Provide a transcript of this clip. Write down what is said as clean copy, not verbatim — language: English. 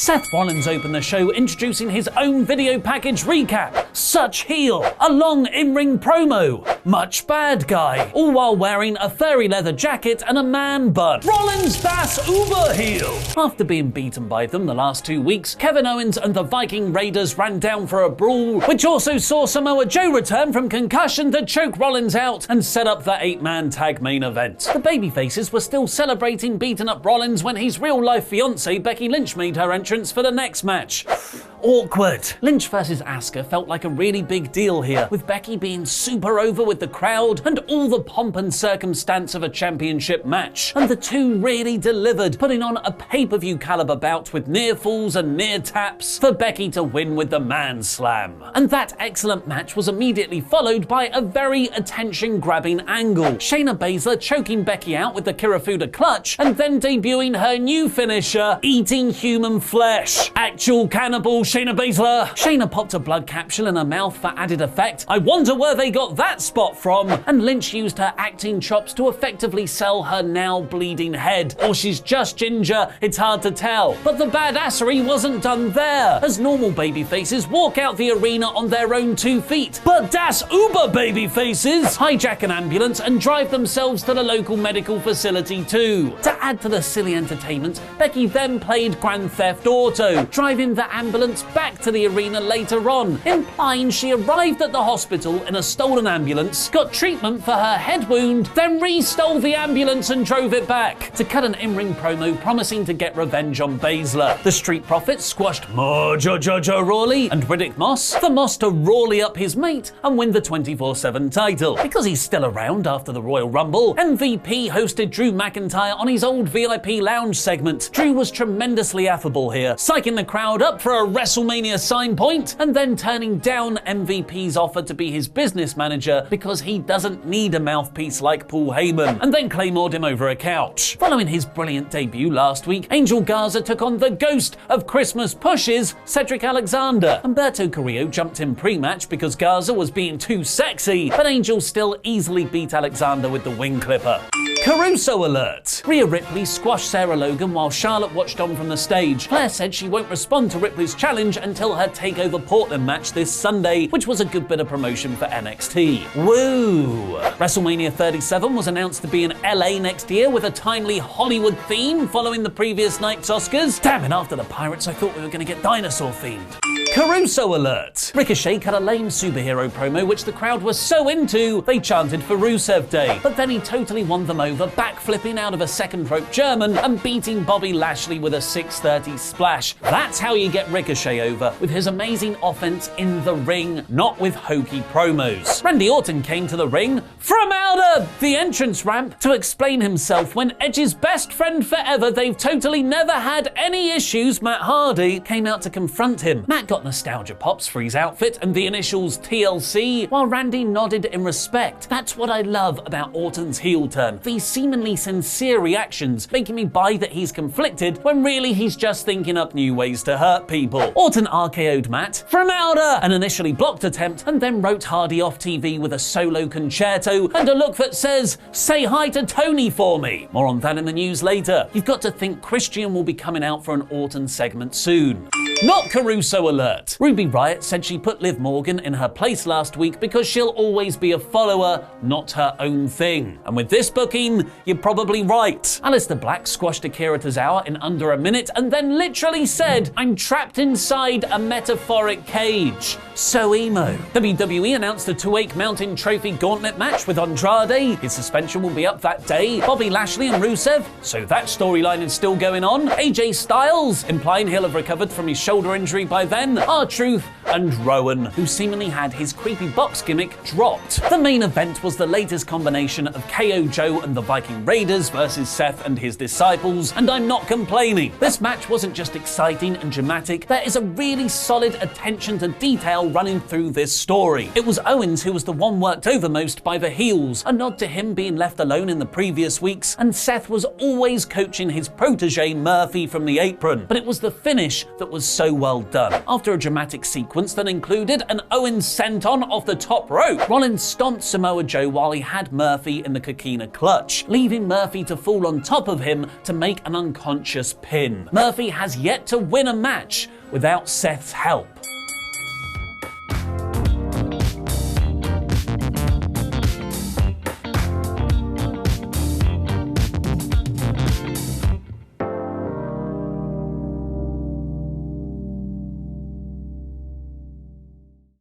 Seth Rollins opened the show introducing his own video package recap. Such heel, a long in-ring promo, much bad guy, all while wearing a furry leather jacket and a man bun. Rollins das uber heel. After being beaten by them the last 2 weeks, Kevin Owens and the Viking Raiders ran down for a brawl, which also saw Samoa Joe return from concussion to choke Rollins out and set up the 8-man tag main event. The babyfaces were still celebrating beating up Rollins when his real-life fiancée Becky Lynch made her entrance for the next match. Awkward. Lynch versus Asuka felt like a really big deal here, with Becky being super over with the crowd and all the pomp and circumstance of a championship match. And the two really delivered, putting on a pay-per-view caliber bout with near falls and near taps for Becky to win with the man slam. And that excellent match was immediately followed by a very attention-grabbing angle. Shayna Baszler choking Becky out with the Kirifuda clutch and then debuting her new finisher, eating human flesh. Actual cannibal Shayna Baszler. Shayna popped a blood capsule in her mouth for added effect. I wonder where they got that spot from. And Lynch used her acting chops to effectively sell her now bleeding head. Or she's just ginger, it's hard to tell. But the badassery wasn't done there, as normal babyfaces walk out the arena on their own 2 feet. But das Uber babyfaces hijack an ambulance and drive themselves to the local medical facility too. To add to the silly entertainment, Becky then played Grand Theft Auto, driving the ambulance back to the arena later on, implying she arrived at the hospital in a stolen ambulance, got treatment for her head wound, then re-stole the ambulance and drove it back to cut an in-ring promo promising to get revenge on Baszler. The Street Profits squashed Mojo Rawley and Riddick Moss, for Moss to Rawley up his mate and win the 24/7 title. Because he's still around after the Royal Rumble, MVP hosted Drew McIntyre on his old VIP lounge segment. Drew was tremendously affable here, psyching the crowd up for a WrestleMania sign point, and then turning down MVP's offer to be his business manager because he doesn't need a mouthpiece like Paul Heyman, and then claymored him over a couch. Following his brilliant debut last week, Angel Garza took on the ghost of Christmas pushes, Cedric Alexander. Humberto Carrillo jumped in pre-match because Garza was being too sexy, but Angel still easily beat Alexander with the wing clipper. Caruso alert! Rhea Ripley squashed Sarah Logan while Charlotte watched on from the stage. Flair said she won't respond to Ripley's challenge until her TakeOver Portland match this Sunday, which was a good bit of promotion for NXT. Woo! WrestleMania 37 was announced to be in LA next year with a timely Hollywood theme following the previous night's Oscars. Damn it, after the Pirates I thought we were going to get dinosaur themed. Caruso alert! Ricochet cut a lame superhero promo which the crowd was so into they chanted for Rusev Day, but then he totally won them over, backflipping out of a second rope German and beating Bobby Lashley with a 630 splash. That's how you get Ricochet over, with his amazing offense in the ring, not with hokey promos. Randy Orton came to the ring from out of the entrance ramp to explain himself when Edge's best friend forever they've totally never had any issues, Matt Hardy, came out to confront him. Matt got nostalgia pops for his outfit and the initials TLC, while Randy nodded in respect. That's what I love about Orton's heel turn, these seemingly sincere reactions, making me buy that he's conflicted when really he's just thinking up new ways to hurt people. Orton RKO'd Matt from outer, an initially blocked attempt, and then wrote Hardy off TV with a solo concerto and a look that says, "Say hi to Tony for me." More on that in the news later. You've got to think Christian will be coming out for an Orton segment soon. Not Caruso alert! Ruby Riott said she put Liv Morgan in her place last week because she'll always be a follower, not her own thing. And with this booking, you're probably right. Aleister Black squashed Akira Tozawa in under a minute and then literally said, "I'm trapped inside a metaphoric cage." So emo. WWE announced a 2-week Mountain Trophy Gauntlet match with Andrade. His suspension will be up that day. Bobby Lashley and Rusev, so that storyline is still going on. AJ Styles, implying he'll have recovered from his shoulder injury by then. R-Truth and Rowan, who seemingly had his creepy box gimmick dropped. The main event was the latest combination of KO Joe and the Viking Raiders versus Seth and his disciples, and I'm not complaining. This match wasn't just exciting and dramatic, there is a really solid attention to detail running through this story. It was Owens who was the one worked over most by the heels, a nod to him being left alone in the previous weeks, and Seth was always coaching his protege Murphy from the apron, but it was the finish that was so well done. After a dramatic sequence sequence that included an Owens senton off the top rope. Rollins stomped Samoa Joe while he had Murphy in the coquina clutch, leaving Murphy to fall on top of him to make an unconscious pin. Murphy has yet to win a match without Seth's help.